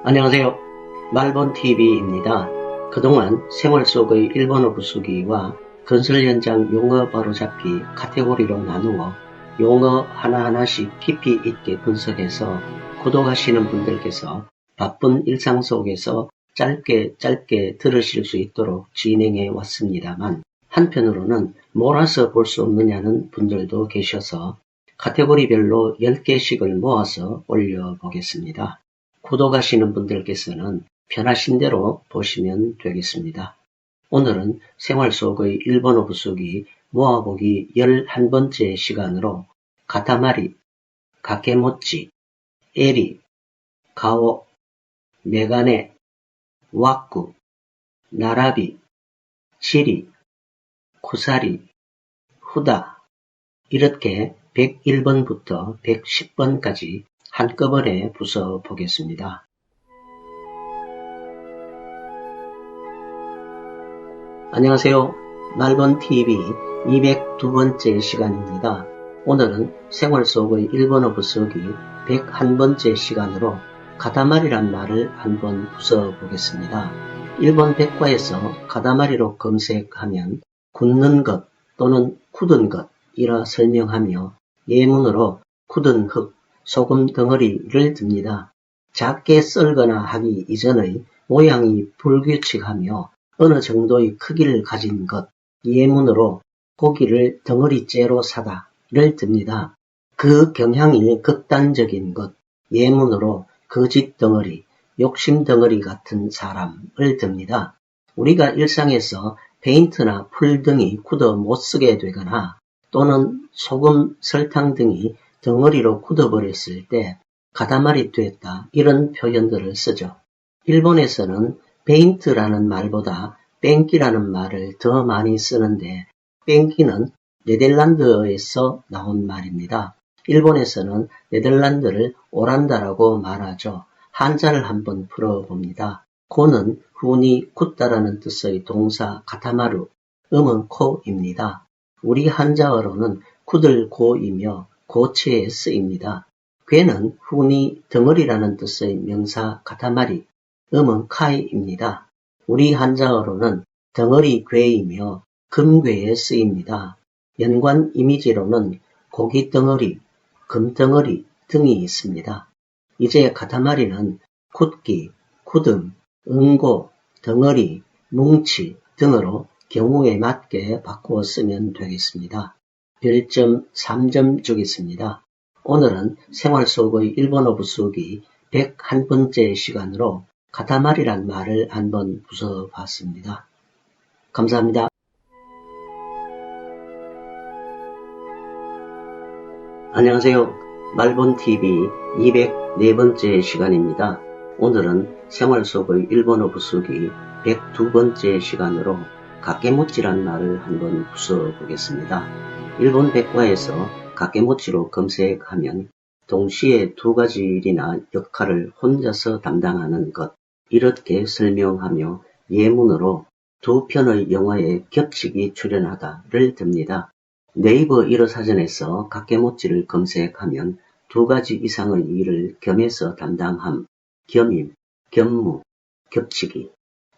안녕하세요. 말본TV입니다. 그동안 생활 속의 일본어 부수기와 건설 현장 용어 바로잡기 카테고리로 나누어 용어 하나하나씩 깊이 있게 분석해서 구독하시는 분들께서 바쁜 일상 속에서 짧게 들으실 수 있도록 진행해 왔습니다만, 한편으로는 몰아서 볼 수 없느냐는 분들도 계셔서 카테고리별로 10개씩을 모아서 올려보겠습니다. 구독하시는 분들께서는 편하신 대로 보시면 되겠습니다. 오늘은 생활 속의 일본어 부수기 모아보기 11번째 시간으로 가타마리, 가케모치, 에리, 가오, 메가네, 와쿠, 나라비, 치리, 쿠사리, 후다 이렇게 101번부터 110번까지 한꺼번에 부숴 보겠습니다. 안녕하세요. 말본TV 202번째 시간입니다. 오늘은 생활 속의 일본어 부수기 101번째 시간으로 가다마리란 말을 한번 부숴보겠습니다. 일본 백과에서 가다마리로 검색하면 굳는 것 또는 굳은 것이라 설명하며 예문으로 굳은 흙, 소금 덩어리를 듭니다. 작게 썰거나 하기 이전의 모양이 불규칙하며 어느 정도의 크기를 가진 것, 예문으로 고기를 덩어리째로 사다를 듭니다. 그 경향이 극단적인 것, 예문으로 거짓 덩어리, 욕심 덩어리 같은 사람을 듭니다. 우리가 일상에서 페인트나 풀 등이 굳어 못 쓰게 되거나 또는 소금, 설탕 등이 덩어리로 굳어버렸을 때 가다마리 됐다 이런 표현들을 쓰죠. 일본에서는 페인트라는 말보다 뺑기라는 말을 더 많이 쓰는데, 뺑기는 네덜란드에서 나온 말입니다. 일본에서는 네덜란드를 오란다라고 말하죠. 한자를 한번 풀어봅니다. 고는 훈이 굳다라는 뜻의 동사 가타마루, 음은 코입니다. 우리 한자어로는 굳을 고이며 고체에 쓰입니다. 괴는 훈이 덩어리라는 뜻의 명사 가타마리, 음은 카이입니다. 우리 한자어로는 덩어리 괴이며 금괴에 쓰입니다. 연관 이미지로는 고기 덩어리, 금 덩어리 등이 있습니다. 이제 가타마리는 굳기, 굳음, 응고, 덩어리, 뭉치 등으로 경우에 맞게 바꾸어 쓰면 되겠습니다. 별점 3점 주겠습니다. 오늘은 생활 속의 일본어 부수기 101번째 시간으로 가타마리란 말을 한번 부숴봤습니다. 감사합니다. 안녕하세요. 말본TV 204번째 시간입니다. 오늘은 생활 속의 일본어 부수기 102번째 시간으로 가케모치란 말을 한번 부숴보겠습니다. 일본 백과에서 가케모치로 검색하면 동시에 두 가지 일이나 역할을 혼자서 담당하는 것, 이렇게 설명하며 예문으로 두 편의 영화에 겹치기 출연하다를 듭니다. 네이버 일어사전에서 가케모치를 검색하면 두 가지 이상의 일을 겸해서 담당함, 겸임, 겸무, 겹치기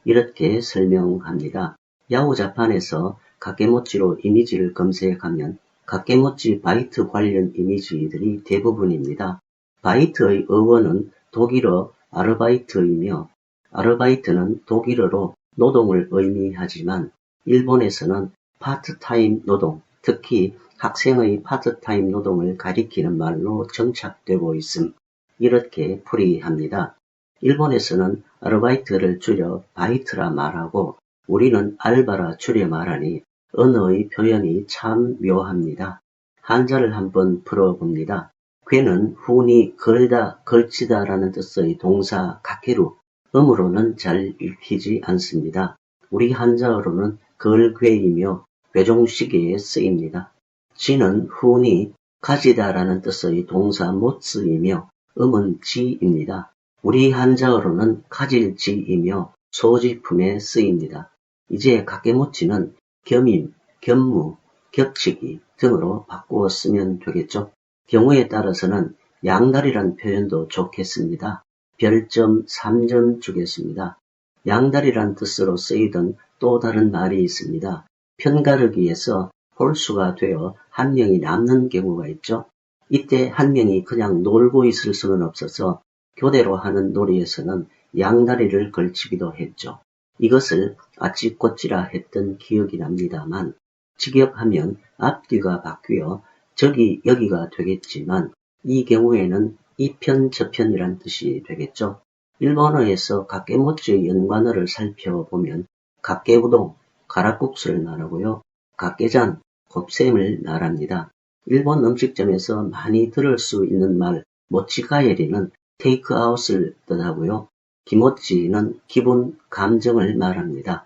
이렇게 설명합니다. 야후자판에서 가케모치로 이미지를 검색하면 가케모치 바이트 관련 이미지들이 대부분입니다. 바이트의 어원은 독일어 아르바이트이며 아르바이트는 독일어로 노동을 의미하지만 일본에서는 파트타임 노동, 특히 학생의 파트타임 노동을 가리키는 말로 정착되고 있음, 이렇게 풀이합니다. 일본에서는 아르바이트를 줄여 바이트라 말하고 우리는 알바라 줄여 말하니 언어의 표현이 참 묘합니다. 한자를 한번 풀어봅니다. 괴는 훈이 걸다, 걸치다 라는 뜻의 동사 가케루, 음으로는 잘 읽히지 않습니다. 우리 한자어로는 걸괴이며 괴종시계에 쓰입니다. 지는 훈이 가지다 라는 뜻의 동사 못쓰이며 음은 지입니다. 우리 한자어로는 가질지이며 소지품에 쓰입니다. 이제 가케모치는 겸임, 겸무, 겹치기 등으로 바꾸어 쓰면 되겠죠. 경우에 따라서는 양다리란 표현도 좋겠습니다. 별점 3점 주겠습니다. 양다리란 뜻으로 쓰이던 또 다른 말이 있습니다. 편가르기에서 홀수가 되어 한 명이 남는 경우가 있죠. 이때 한 명이 그냥 놀고 있을 수는 없어서 교대로 하는 놀이에서는 양다리를 걸치기도 했죠. 이것을 아찌꼬찌라 했던 기억이 납니다만 직역하면 앞뒤가 바뀌어 저기 여기가 되겠지만 이 경우에는 이편 저편이란 뜻이 되겠죠. 일본어에서 가케모치의 연관어를 살펴보면 가케우동, 가락국수를 말하고요. 가케잔, 곱셈을 말합니다. 일본 음식점에서 많이 들을 수 있는 말 모치가에리는 테이크아웃을 뜻하고요. 기모찌는 기분, 감정을 말합니다.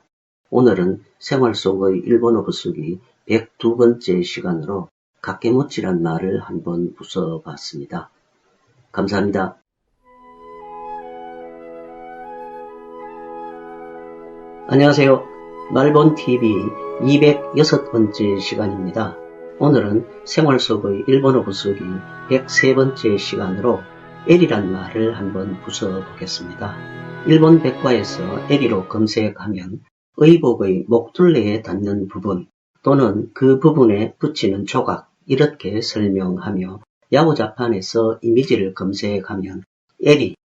오늘은 생활 속의 일본어 부수기 102번째 시간으로 가케모치란 말을 한번 부숴봤습니다. 감사합니다. 안녕하세요. 말본TV 206번째 시간입니다. 오늘은 생활 속의 일본어 부수기 103번째 시간으로 L이란 말을 한번 부숴보겠습니다. 일본 백과에서 L이로 검색하면 의복의 목둘레에 닿는 부분 또는 그 부분에 붙이는 조각 이렇게 설명하며 야구자판에서 이미지를 검색하면 L이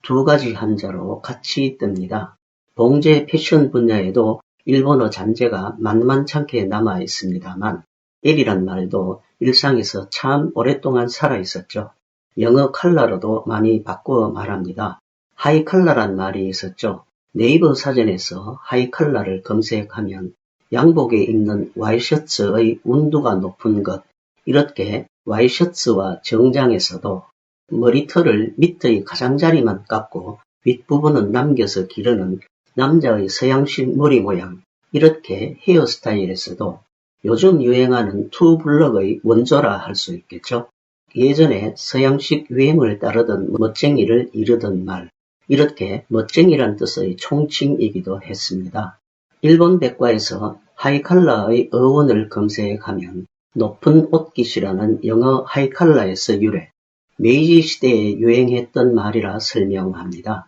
두 가지 한자로 같이 뜹니다. 봉제 패션 분야에도 일본어 잔재가 만만찮게 남아 있습니다만 L이란 말도 일상에서 참 오랫동안 살아 있었죠. 영어 컬러로도 많이 바꾸어 말합니다. 하이컬러란 말이 있었죠. 네이버 사전에서 하이컬러를 검색하면 양복에 입는 와이셔츠의 운두가 높은 것 이렇게 와이셔츠와 정장에서도 머리털을 밑의 가장자리만 깎고 윗부분은 남겨서 기르는 남자의 서양식 머리 모양 이렇게 헤어스타일에서도 요즘 유행하는 투블럭의 원조라 할 수 있겠죠. 예전에 서양식 유행을 따르던 멋쟁이를 이르던 말 이렇게 멋쟁이란 뜻의 총칭이기도 했습니다. 일본 백과에서 하이칼라의 어원을 검색하면 높은 옷깃이라는 영어 하이칼라에서 유래 메이지 시대에 유행했던 말이라 설명합니다.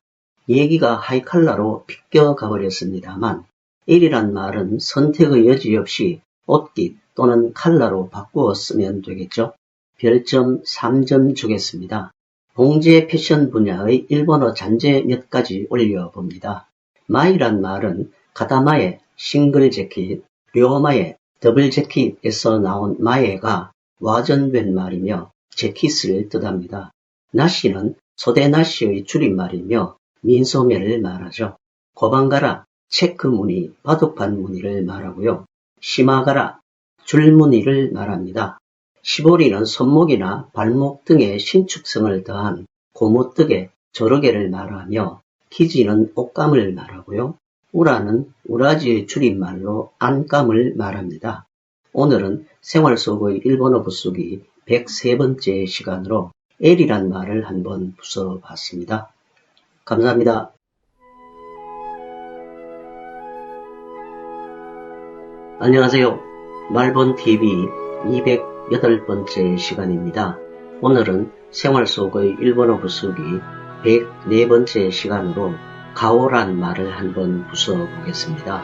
얘기가 하이칼라로 비껴가 버렸습니다만 L이란 말은 선택의 여지 없이 옷깃 또는 칼라로 바꾸어 쓰면 되겠죠. 별점 3점 주겠습니다. 봉제 패션 분야의 일본어 잔재 몇 가지 올려봅니다. 마이란 말은 가다마에 싱글 재킷, 료마에 더블 재킷에서 나온 마에가 와전된 말이며 재킷을 뜻합니다. 나시는 소대나시의 줄임말이며 민소매를 말하죠. 고방가라, 체크 무늬, 바둑판 무늬를 말하고요. 시마가라, 줄무늬를 말합니다. 시보리는 손목이나 발목 등의 신축성을 더한 고무뜨개, 조르개를 말하며 기지는 옷감을 말하고요. 우라는 우라지의 줄임말로 안감을 말합니다. 오늘은 생활 속의 일본어 부수기 103번째 시간으로 L이란 말을 한번 부숴봤습니다. 감사합니다. 안녕하세요. 말본TV 208번째 시간입니다. 오늘은 생활 속의 일본어 부수기 104번째 시간으로 가오란 말을 한번 부숴보겠습니다.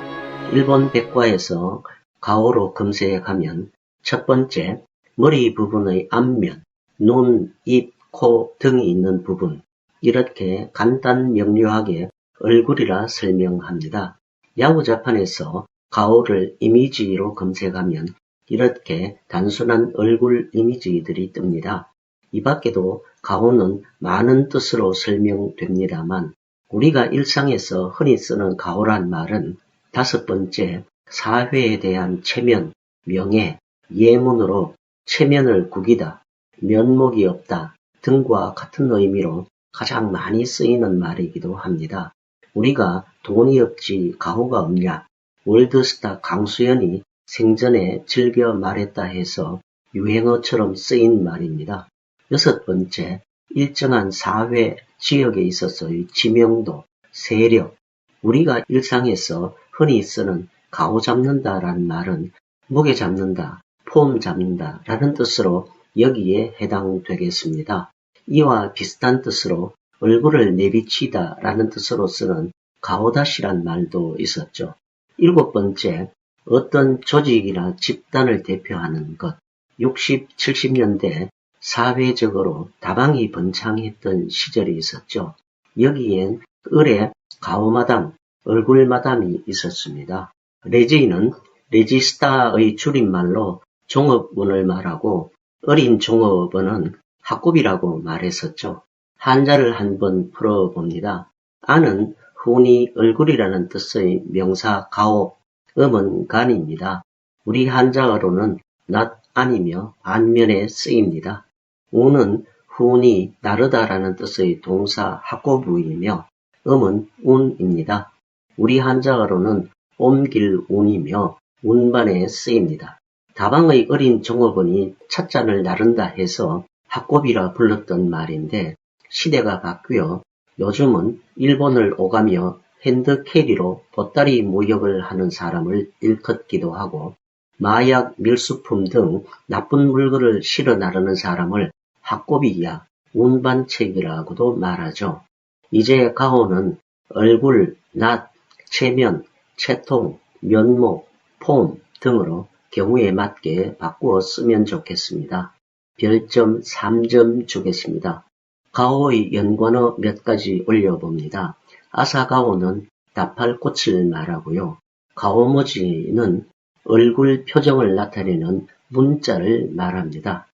일본 백과에서 가오로 검색하면 첫 번째, 머리 부분의 앞면, 눈, 입, 코 등이 있는 부분 이렇게 간단 명료하게 얼굴이라 설명합니다. 야구자판에서 가오를 이미지로 검색하면 이렇게 단순한 얼굴 이미지들이 뜹니다. 이 밖에도 가오는 많은 뜻으로 설명됩니다만 우리가 일상에서 흔히 쓰는 가오란 말은 다섯 번째, 사회에 대한 체면, 명예, 예문으로 체면을 구기다, 면목이 없다 등과 같은 의미로 가장 많이 쓰이는 말이기도 합니다. 우리가 돈이 없지 가오가 없냐, 월드스타 강수연이 생전에 즐겨 말했다 해서 유행어처럼 쓰인 말입니다. 여섯 번째, 일정한 사회, 지역에 있어서의 지명도, 세력, 우리가 일상에서 흔히 쓰는 가오 잡는다라는 말은 무게 잡는다, 폼 잡는다 라는 뜻으로 여기에 해당되겠습니다. 이와 비슷한 뜻으로 얼굴을 내비치다 라는 뜻으로 쓰는 가오다시란 말도 있었죠. 7번째, 어떤 조직이나 집단을 대표하는 것. 60, 70년대 사회적으로 다방이 번창했던 시절이 있었죠. 여기엔 을에 가오마담, 얼굴마담이 있었습니다. 레지는 레지스타의 줄임말로 종업원을 말하고 어린 종업원은 학급이라고 말했었죠. 한자를 한번 풀어봅니다. 안은 흔히 얼굴이라는 뜻의 명사 가오, 음은 간입니다. 우리 한자어로는 낫 안이며 안면에 쓰입니다. 운은 흔히 나르다라는 뜻의 동사 학고부이며 음은 운입니다. 우리 한자어로는 옮길 운이며 운반에 쓰입니다. 다방의 어린 종업원이 찻잔을 나른다 해서 학고비라 불렀던 말인데 시대가 바뀌어 요즘은 일본을 오가며 핸드캐리로 보따리 무역을 하는 사람을 일컫기도 하고 마약, 밀수품 등 나쁜 물건을 실어 나르는 사람을 학고비야 운반책이라고도 말하죠. 이제 가오는 얼굴, 낫, 체면, 채통, 면목, 폼 등으로 경우에 맞게 바꾸어 쓰면 좋겠습니다. 별점 3점 주겠습니다. 가오의 연관어 몇 가지 올려봅니다. 아사가오는 나팔꽃을 말하고요. 가오모지는 얼굴 표정을 나타내는 문자를 말합니다.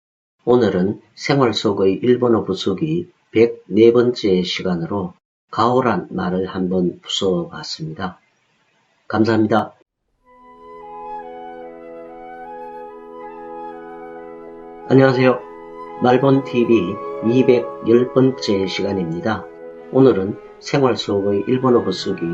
오늘은 생활 속의 일본어 부수기 104번째 시간으로 가오란 말을 한번 부숴봤습니다. 감사합니다. 안녕하세요. 말본TV 210번째 시간입니다. 오늘은 생활 속의 일본어 부수기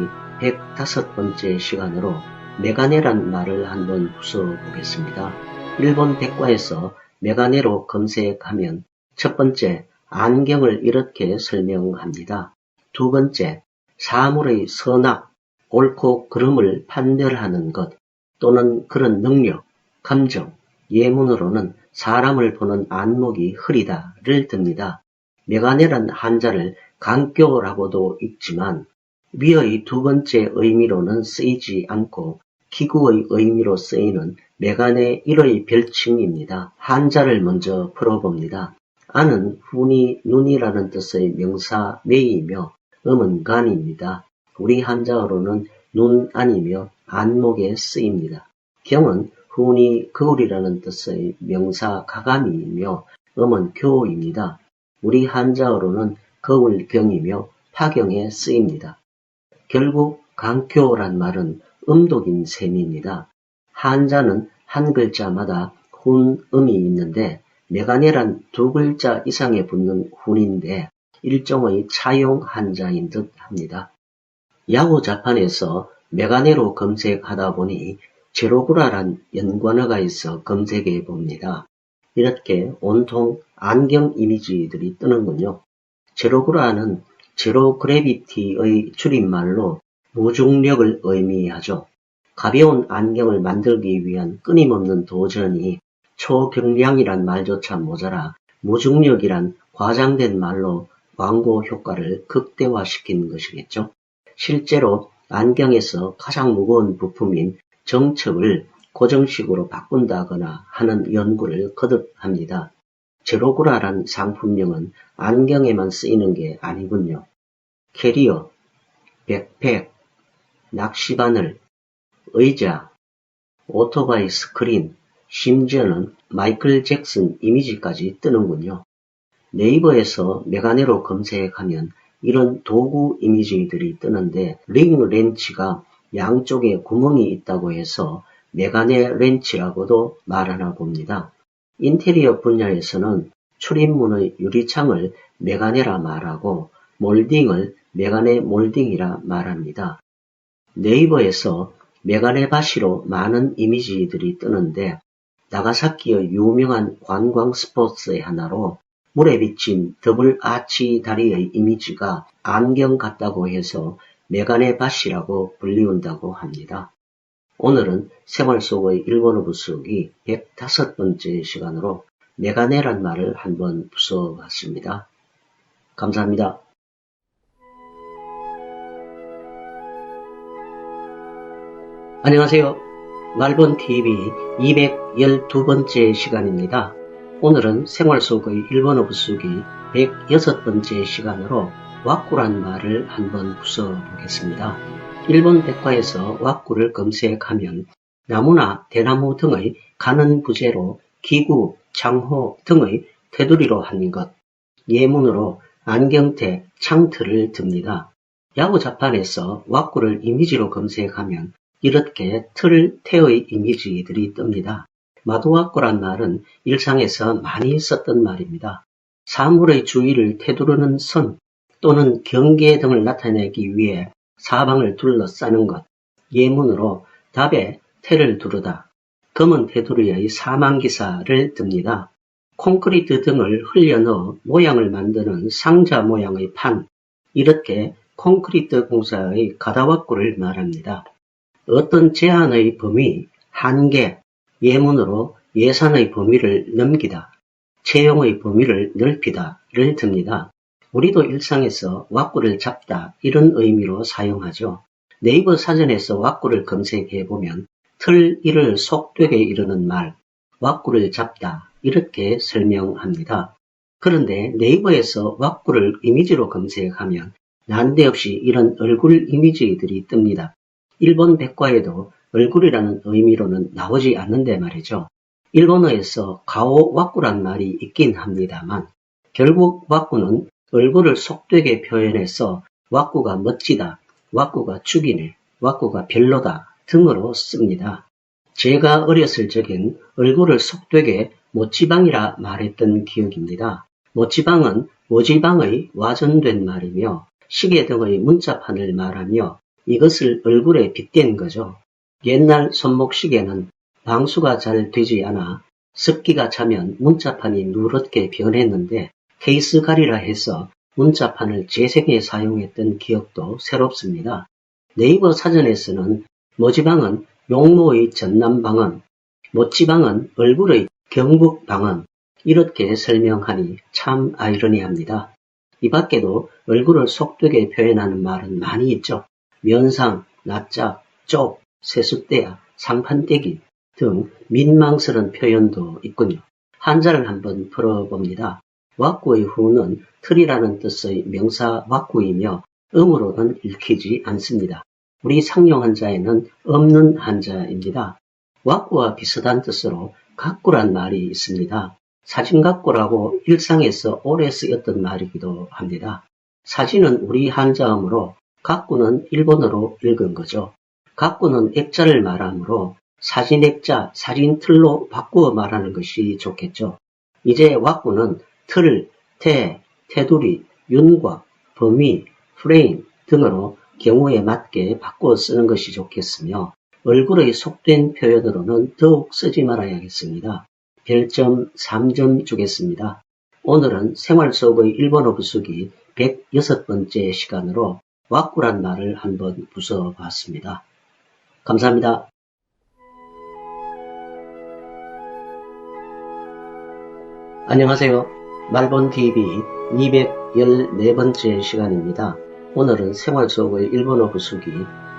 105번째 시간으로 메가네란 말을 한번 부숴보겠습니다. 일본 백과에서 메가네로 검색하면 첫 번째, 안경을 이렇게 설명합니다. 두 번째, 사물의 선악, 옳고 그름을 판별하는 것 또는 그런 능력, 감정, 예문으로는 사람을 보는 안목이 흐리다를 듭니다. 메가네란 한자를 강교라고도 읽지만 위의 두 번째 의미로는 쓰이지 않고 기구의 의미로 쓰이는 메가네 1의 별칭입니다. 한자를 먼저 풀어봅니다. 안은 흔히 눈이라는 뜻의 명사 매이며 음은 간입니다. 우리 한자어로는 눈안이며 안목에 쓰입니다. 경은 흔히 거울이라는 뜻의 명사 가감이며 음은 교입니다. 우리 한자어로는 거울경이며 파경에 쓰입니다. 결국 강교란 말은 음독인 셈입니다. 한자는 한 글자마다 훈음이 있는데 메가네란 두 글자 이상에 붙는 훈인데 일종의 차용 한자인 듯 합니다. 야후 자판에서 메가네로 검색하다 보니 제로구라란 연관어가 있어 검색해 봅니다. 이렇게 온통 안경 이미지들이 뜨는군요. 제로구라는 제로 그래비티의 줄임말로 무중력을 의미하죠. 가벼운 안경을 만들기 위한 끊임없는 도전이 초경량이란 말조차 모자라 무중력이란 과장된 말로 광고 효과를 극대화시킨 것이겠죠. 실제로 안경에서 가장 무거운 부품인 정첩을 고정식으로 바꾼다거나 하는 연구를 거듭합니다. 제로구라란 상품명은 안경에만 쓰이는 게 아니군요. 캐리어, 백팩, 낚시바늘, 의자, 오토바이 스크린, 심지어는 마이클 잭슨 이미지까지 뜨는군요. 네이버에서 메가네로 검색하면 이런 도구 이미지들이 뜨는데 링 렌치가 양쪽에 구멍이 있다고 해서 메가네 렌치라고도 말하나 봅니다. 인테리어 분야에서는 출입문의 유리창을 메가네라 말하고 몰딩을 메가네 몰딩이라 말합니다. 네이버에서 메가네 바시로 많은 이미지들이 뜨는데 나가사키의 유명한 관광 스포츠의 하나로 물에 비친 더블 아치 다리의 이미지가 안경 같다고 해서 메가네 바시라고 불리운다고 합니다. 오늘은 생활 속의 일본어 부수기 105번째 시간으로 메가네란 말을 한번 부숴봤습니다. 감사합니다. 안녕하세요. 말본TV 212번째 시간입니다. 오늘은 생활 속의 일본어 부수기 106번째 시간으로 와꾸란 말을 한번 부숴보겠습니다. 일본 백과에서 와꾸를 검색하면 나무나 대나무 등의 가는 부재로 기구, 창호 등의 테두리로 한 것, 예문으로 안경테, 창틀을 듭니다. 야구 자판에서 와꾸를 이미지로 검색하면 이렇게 틀, 태의 이미지들이 뜹니다. 마도와꾸란 말은 일상에서 많이 썼던 말입니다. 사물의 주위를 테두르는 선 또는 경계 등을 나타내기 위해 사방을 둘러싸는 것, 예문으로 답에 태를 두르다, 검은 테두리의 사망기사를 듭니다. 콘크리트 등을 흘려넣어 모양을 만드는 상자 모양의 판, 이렇게 콘크리트 공사의 가다와꾸를 말합니다. 어떤 제한의 범위, 한계, 예문으로 예산의 범위를 넘기다, 채용의 범위를 넓히다를 듭니다. 우리도 일상에서 와꾸를 잡다 이런 의미로 사용하죠. 네이버 사전에서 와꾸를 검색해보면 틀 1을 속되게 이르는 말, 와꾸를 잡다 이렇게 설명합니다. 그런데 네이버에서 와꾸를 이미지로 검색하면 난데없이 이런 얼굴 이미지들이 뜹니다. 일본 백과에도 얼굴이라는 의미로는 나오지 않는데 말이죠. 일본어에서 가오 와꾸란 말이 있긴 합니다만 결국 와꾸는 얼굴을 속되게 표현해서 와꾸가 멋지다, 와꾸가 죽이네, 와꾸가 별로다 등으로 씁니다. 제가 어렸을 적엔 얼굴을 속되게 모찌방이라 말했던 기억입니다. 모찌방은 모지방의 와전된 말이며 시계 등의 문자판을 말하며 이것을 얼굴에 빗댄 거죠. 옛날 손목시계는 방수가 잘 되지 않아 습기가 차면 문자판이 누렇게 변했는데 케이스 가리라 해서 문자판을 재생해 사용했던 기억도 새롭습니다. 네이버 사전에서는 모지방은 용모의 전남방언, 모찌방은 얼굴의 경북방언 이렇게 설명하니 참 아이러니합니다. 이 밖에도 얼굴을 속되게 표현하는 말은 많이 있죠. 면상, 낯짝, 쪽, 세숫대야, 상판떼기 등 민망스러운 표현도 있군요. 한자를 한번 풀어봅니다. 와꾸의 후는 틀이라는 뜻의 명사 와꾸이며 음으로는 읽히지 않습니다. 우리 상용 한자에는 없는 한자입니다. 와꾸와 비슷한 뜻으로 가꾸란 말이 있습니다. 사진가꾸라고 일상에서 오래 쓰였던 말이기도 합니다. 사진은 우리 한자어로 가꾸는 일본어로 읽은 거죠. 가꾸는 액자를 말하므로 사진액자, 사진틀로 바꾸어 말하는 것이 좋겠죠. 이제 와꾸는 틀, 태, 테두리, 윤곽, 범위, 프레임 등으로 경우에 맞게 바꾸어 쓰는 것이 좋겠으며 얼굴의 속된 표현으로는 더욱 쓰지 말아야겠습니다. 별점 3점 주겠습니다. 오늘은 생활 속의 일본어 부수기 106번째 시간으로 와꾸란 말을 한번 부숴봤습니다. 감사합니다. 안녕하세요. 말본TV 214번째 시간입니다. 오늘은 생활 속의 일본어 부수기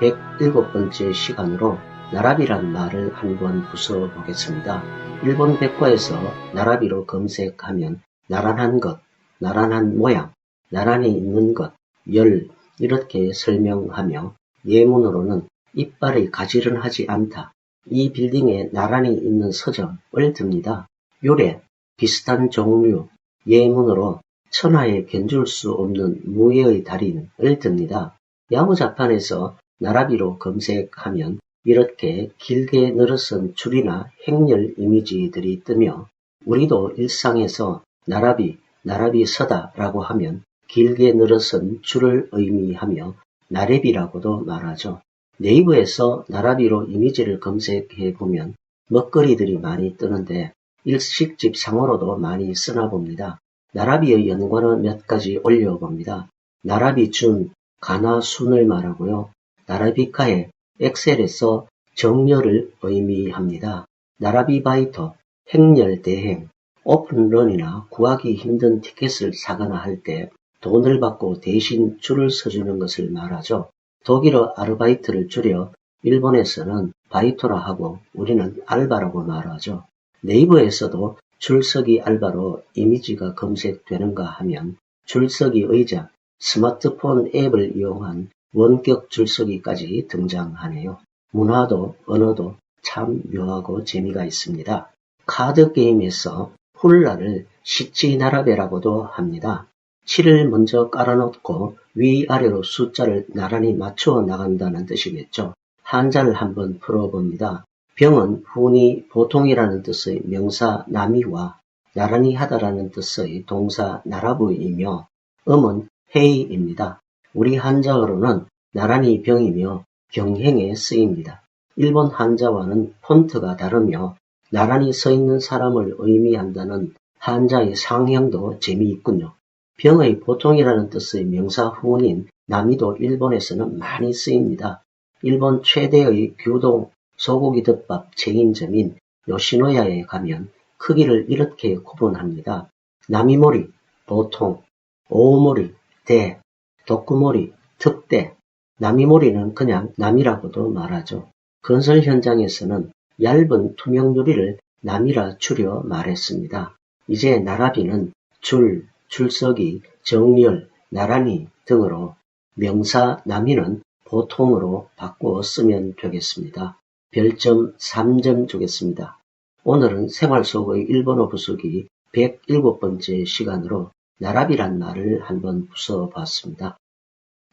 107번째 시간으로 나라비란 말을 한번 부숴보겠습니다. 일본 백과에서 나라비로 검색하면 나란한 것, 나란한 모양, 나란히 있는 것, 열 이렇게 설명하며 예문으로는 이빨이 가지런하지 않다. 이 빌딩에 나란히 있는 서점을 듭니다. 요래, 비슷한 종류, 예문으로 천하에 견줄 수 없는 무예의 달인을 듭니다. 야후 자판에서 나라비로 검색하면 이렇게 길게 늘어선 줄이나 행렬 이미지들이 뜨며 우리도 일상에서 나라비 서다 라고 하면 길게 늘어선 줄을 의미하며 나래비라고도 말하죠. 네이버에서 나라비로 이미지를 검색해보면 먹거리들이 많이 뜨는데 일식집 상호로도 많이 쓰나 봅니다. 나라비의 연관어 몇 가지 올려봅니다. 나라비준, 가나순을 말하고요. 나라비카에 엑셀에서 정렬을 의미합니다. 나라비바이터, 행렬 대행, 오픈런이나 구하기 힘든 티켓을 사거나 할 때 돈을 받고 대신 줄을 서주는 것을 말하죠. 독일어 아르바이트를 줄여 일본에서는 바이토라 하고 우리는 알바라고 말하죠. 네이버에서도 줄서기 알바로 이미지가 검색되는가 하면 줄서기 의자, 스마트폰 앱을 이용한 원격 줄서기까지 등장하네요. 문화도 언어도 참 묘하고 재미가 있습니다. 카드 게임에서 훌라를 시치나라베라고도 합니다. 7을 먼저 깔아놓고 위아래로 숫자를 나란히 맞추어 나간다는 뜻이겠죠. 한자를 한번 풀어봅니다. 병은 훈이 보통이라는 뜻의 명사 나미와 나란히 하다라는 뜻의 동사 나라부이며 음은 헤이입니다. 우리 한자어로는 나란히 병이며 경행에 쓰입니다. 일본 한자와는 폰트가 다르며 나란히 서 있는 사람을 의미한다는 한자의 상형도 재미있군요. 병의 보통이라는 뜻의 명사 훈인 나미도 일본에서는 많이 쓰입니다. 일본 최대의 규동 소고기 덮밥 체인점인 요시노야에 가면 크기를 이렇게 구분합니다. 나미모리, 보통, 오오모리, 대, 도쿠모리, 특대. 나미모리는 그냥 남이라고도 말하죠. 건설 현장에서는 얇은 투명 유리를 남이라 줄여 말했습니다. 이제 나라비는 줄, 줄서기, 정렬, 나란히 등으로 명사 나미는 보통으로 바꾸어 쓰면 되겠습니다. 별점 3점 주겠습니다. 오늘은 생활 속의 일본어 부수기 107번째 시간으로 나라비란 말을 한번 부숴봤습니다.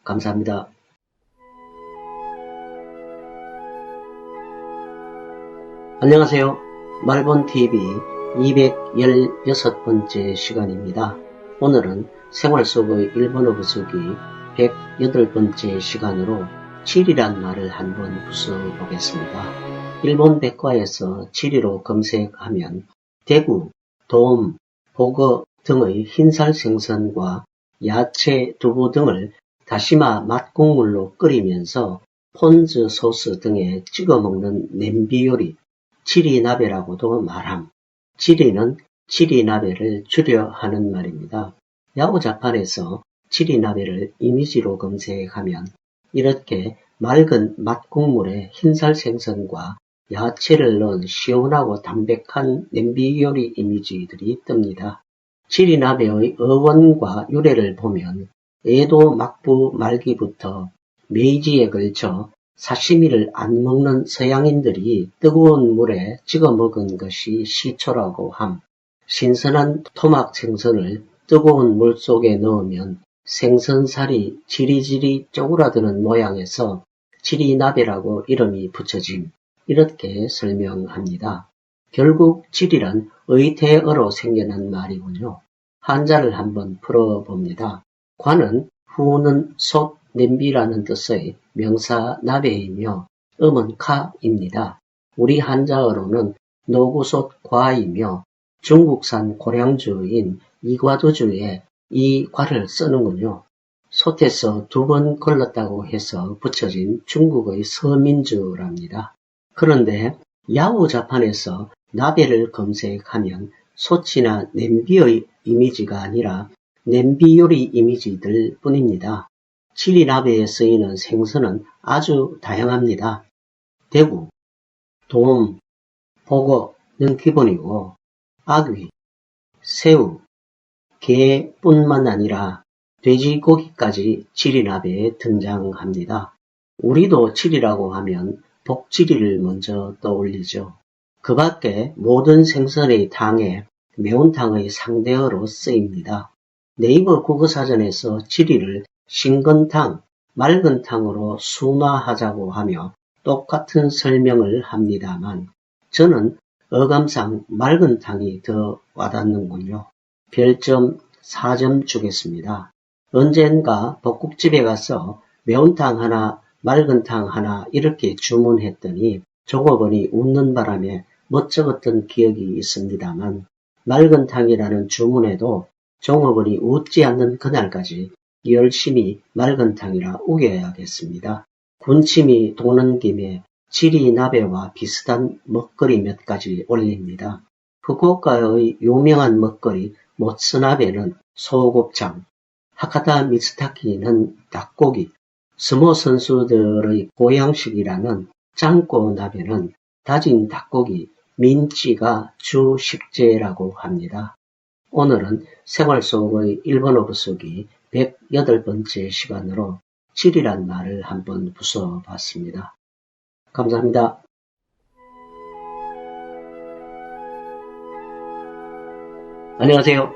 감사합니다. 안녕하세요. 말본TV 216번째 시간입니다. 오늘은 생활 속의 일본어 부수기 108번째 시간으로 7이란 말을 한번 부숴보겠습니다. 일본 백과에서 7이로 검색하면 대구, 돔, 보거 등의 흰살 생선과 야채, 두부 등을 다시마 맛국물로 끓이면서 폰즈 소스 등에 찍어 먹는 냄비 요리, 치리나베라고도 말함. 치리는 치리나베를 줄여 하는 말입니다. 야후 자판에서 치리나베를 이미지로 검색하면 이렇게 맑은 맛국물에 흰살 생선과 야채를 넣은 시원하고 담백한 냄비 요리 이미지들이 뜹니다. 치리나베의 어원과 유래를 보면 에도 막부 말기부터 메이지에 걸쳐 사시미를 안 먹는 서양인들이 뜨거운 물에 찍어 먹은 것이 시초라고 함. 신선한 토막 생선을 뜨거운 물 속에 넣으면 생선살이 지리지리 쪼그라드는 모양에서 치리나베라고 이름이 붙여짐. 이렇게 설명합니다. 결국 치리란 의태어로 생겨난 말이군요. 한자를 한번 풀어봅니다. 관은 후는 솥, 냄비라는 뜻의 명사 나베이며 음은 카입니다. 우리 한자어로는 노구솥 과이며 중국산 고량주인 이과도주에 이 과를 쓰는군요. 솥에서 2번 걸렀다고 해서 붙여진 중국의 서민주랍니다. 그런데 야후 자판에서 나베를 검색하면 솥이나 냄비의 이미지가 아니라 냄비 요리 이미지들 뿐입니다. 치리나베에 쓰이는 생선은 아주 다양합니다. 대구, 돔, 보거는 기본이고 아귀, 새우, 게뿐만 아니라 돼지고기까지 치리나베에 등장합니다. 우리도 치리라고 하면 복치리를 먼저 떠올리죠. 그 밖에 모든 생선의 탕에 매운탕의 상대어로 쓰입니다. 네이버 국어사전에서 치리를 싱건탕, 맑은탕으로 순화하자고 하며 똑같은 설명을 합니다만 저는 어감상 맑은탕이 더 와닿는군요. 별점 4점 주겠습니다. 언젠가 볶국집에 가서 매운탕 하나, 맑은탕 하나 이렇게 주문했더니 종업원이 웃는 바람에 멋쩍었던 기억이 있습니다만 맑은탕이라는 주문에도 종업원이 웃지 않는 그날까지 열심히 맑은탕이라 우겨야겠습니다. 군침이 도는 김에 치리나베와 비슷한 먹거리 몇 가지 올립니다. 후쿠오카의 유명한 먹거리 모츠나베는 소곱창, 하카다 미츠타키는 닭고기, 스모 선수들의 보양식이라는 삶고 나면은 다진 닭고기, 민찌가 주 식재라고 합니다. 오늘은 생활 속의 일본어 부수기 108번째 시간으로 7이란 말을 한번 부숴봤습니다. 감사합니다. 안녕하세요.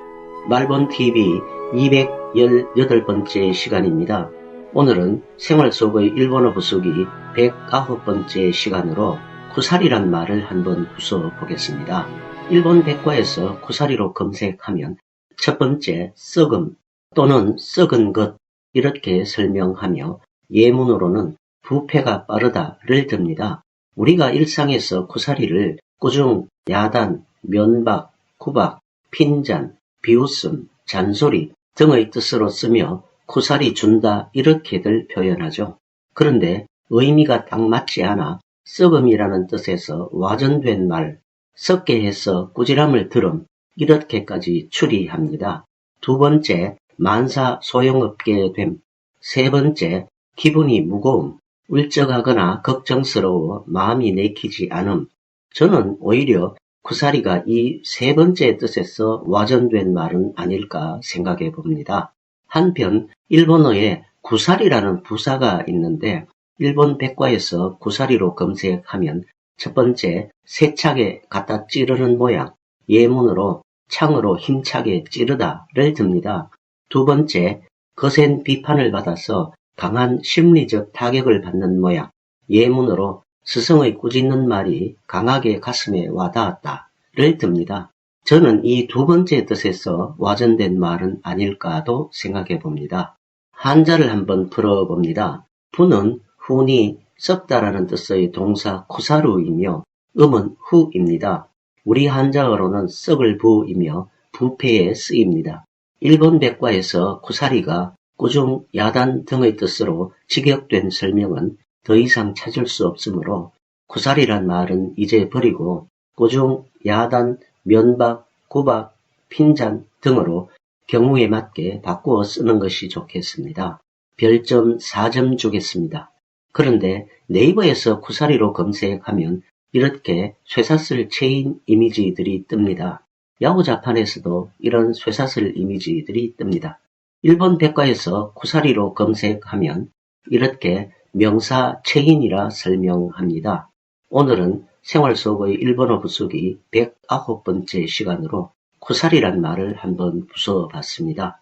말본TV 218번째 시간입니다. 오늘은 생활 속의 일본어 부수기 109번째 시간으로 쿠사리란 말을 한번 부숴보겠습니다. 일본 백과에서 쿠사리로 검색하면 첫 번째 썩음 또는 썩은 것 이렇게 설명하며 예문으로는 부패가 빠르다를 듭니다. 우리가 일상에서 쿠사리를 꾸중, 야단, 면박, 구박, 핀잔, 비웃음, 잔소리 등의 뜻으로 쓰며 쿠사리 준다 이렇게들 표현하죠. 그런데 의미가 딱 맞지 않아 썩음이라는 뜻에서 와전된 말, 썩게 해서 꾸지람을 들음 이렇게까지 추리합니다. 두 번째, 만사 소용없게 됨. 세 번째, 기분이 무거움, 울적하거나 걱정스러워 마음이 내키지 않음. 저는 오히려 쿠사리가 이 세 번째 뜻에서 와전된 말은 아닐까 생각해 봅니다. 한편 일본어에 구사리라는 부사가 있는데 일본 백과에서 구사리로 검색하면 첫 번째 세차게 갖다 찌르는 모양, 예문으로 창으로 힘차게 찌르다를 듭니다. 두 번째 거센 비판을 받아서 강한 심리적 타격을 받는 모양, 예문으로 스승의 꾸짖는 말이 강하게 가슴에 와닿았다를 듭니다. 저는 이 두 번째 뜻에서 와전된 말은 아닐까도 생각해 봅니다. 한자를 한번 풀어봅니다. 부는 훈이 썩다라는 뜻의 동사 쿠사루이며 음은 후입니다. 우리 한자어로는 썩을 부이며 부패에 쓰입니다. 일본 백과에서 쿠사리가 꾸중, 야단 등의 뜻으로 직역된 설명은 더 이상 찾을 수 없으므로 쿠사리란 말은 이제 버리고 꾸중, 야단, 면박, 구박, 핀잔 등으로 경우에 맞게 바꾸어 쓰는 것이 좋겠습니다. 별점 4점 주겠습니다. 그런데 네이버에서 쿠사리로 검색하면 이렇게 쇠사슬 체인 이미지들이 뜹니다. 야후자판에서도 이런 쇠사슬 이미지들이 뜹니다. 일본 백과에서 쿠사리로 검색하면 이렇게 명사 체인이라 설명합니다. 오늘은 생활 속의 일본어 부수기 109번째 시간으로 쿠사리란 말을 한번 부숴봤습니다.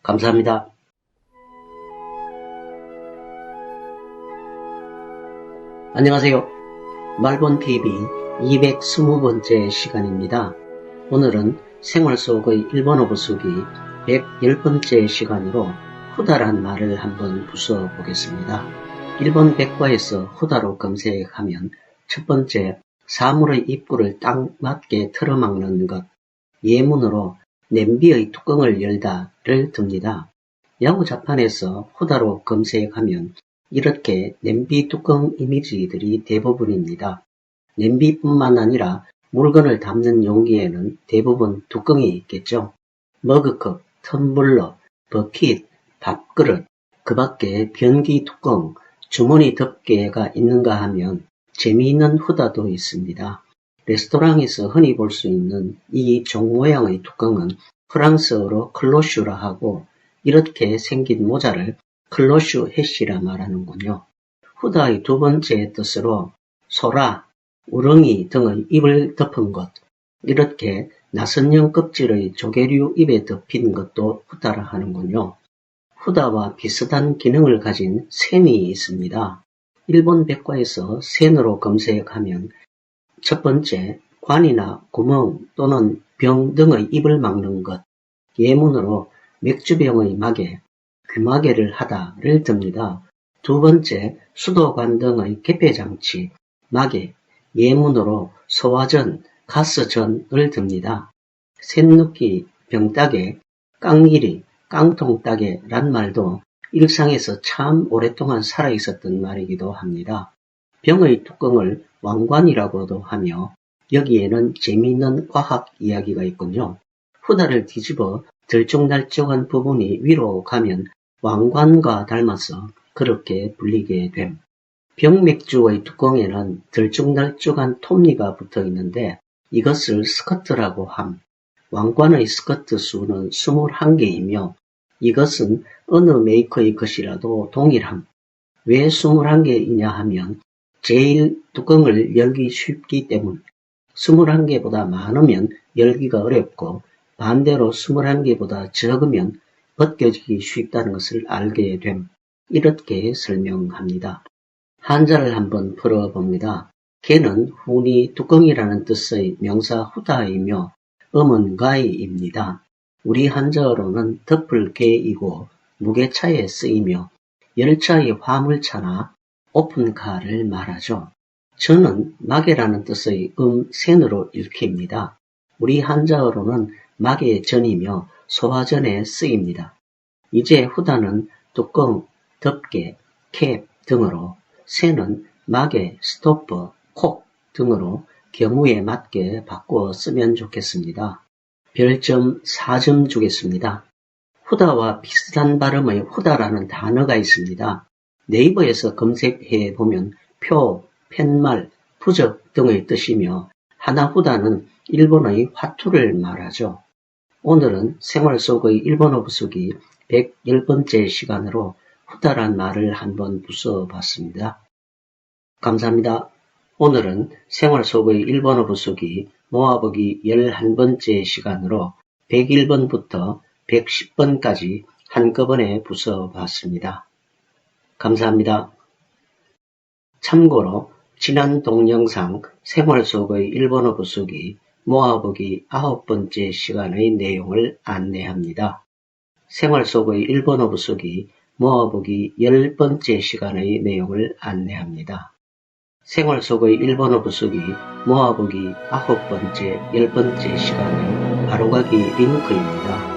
감사합니다. 안녕하세요. 말본TV 220번째 시간입니다. 오늘은 생활 속의 일본어 부수기 110번째 시간으로 후다란 말을 한번 부숴보겠습니다. 일본 백과에서 후다로 검색하면 첫 번째, 사물의 입구를 딱 맞게 틀어막는 것, 예문으로 냄비의 뚜껑을 열다를 듭니다. 야후자판에서 후다로 검색하면 이렇게 냄비 뚜껑 이미지들이 대부분입니다. 냄비뿐만 아니라 물건을 담는 용기에는 대부분 뚜껑이 있겠죠. 머그컵, 텀블러, 버킷, 밥그릇, 그 밖에 변기 뚜껑, 주머니 덮개가 있는가 하면 재미있는 후다도 있습니다. 레스토랑에서 흔히 볼 수 있는 이 종 모양의 뚜껑은 프랑스어로 클로슈라 하고 이렇게 생긴 모자를 클로슈 해시라 말하는군요. 후다의 두 번째 뜻으로 소라, 우렁이 등의 입을 덮은 것, 이렇게 나선형 껍질의 조개류 입에 덮인 것도 후다라 하는군요. 후다와 비슷한 기능을 가진 샌이 있습니다. 일본 백과에서 샌으로 검색하면 첫 번째, 관이나 구멍 또는 병 등의 입을 막는 것, 예문으로 맥주병의 마개, 귀마개를 하다를 듭니다. 두 번째, 수도관 등의 개폐장치, 마개, 예문으로 소화전, 가스전을 듭니다. 샌누기, 병따개, 깡일이, 깡통따개란 말도 일상에서 참 오랫동안 살아있었던 말이기도 합니다. 병의 뚜껑을 왕관이라고도 하며 여기에는 재미있는 과학 이야기가 있군요. 후다를 뒤집어 들쭉날쭉한 부분이 위로 가면 왕관과 닮아서 그렇게 불리게 됨. 병맥주의 뚜껑에는 들쭉날쭉한 톱니가 붙어 있는데 이것을 스커트라고 함. 왕관의 스커트 수는 21개이며 이것은 어느 메이커의 것이라도 동일함. 왜 21개이냐 하면 제일 뚜껑을 열기 쉽기 때문. 21개보다 많으면 열기가 어렵고 반대로 21개보다 적으면 벗겨지기 쉽다는 것을 알게 됨. 이렇게 설명합니다. 한자를 한번 풀어봅니다. 개는 훈이 뚜껑이라는 뜻의 명사 후다이며 음은 가이입니다. 우리 한자어로는 덮을 개이고 무게차에 쓰이며 열차의 화물차나 오픈카를 말하죠. 저는 마개라는 뜻의 센으로 읽힙니다. 우리 한자어로는 마개전이며 소화전에 쓰입니다. 이제 후다는 뚜껑, 덮개, 캡 등으로 새는 마개, 스토퍼, 콕 등으로 경우에 맞게 바꾸어 쓰면 좋겠습니다. 별점 4점 주겠습니다. 후다와 비슷한 발음의 후다라는 단어가 있습니다. 네이버에서 검색해 보면 표, 팻말, 부적 등의 뜻이며 하나후다는 일본의 화투를 말하죠. 오늘은 생활 속의 일본어 부수기 110번째 시간으로 후다란 말을 한번 부숴봤습니다. 감사합니다. 오늘은 생활 속의 일본어 부수기 모아보기 11번째 시간으로 101번부터 110번까지 한꺼번에 부숴봤습니다. 감사합니다. 참고로 지난 동영상 생활 속의 일본어 부수기 모아보기 9번째 시간의 내용을 안내합니다. 생활 속의 일본어 부수기 모아보기 10번째 시간의 내용을 안내합니다. 생활 속의 일본어 부수기 모아보기 9번째, 10번째 시간의 바로가기 링크입니다.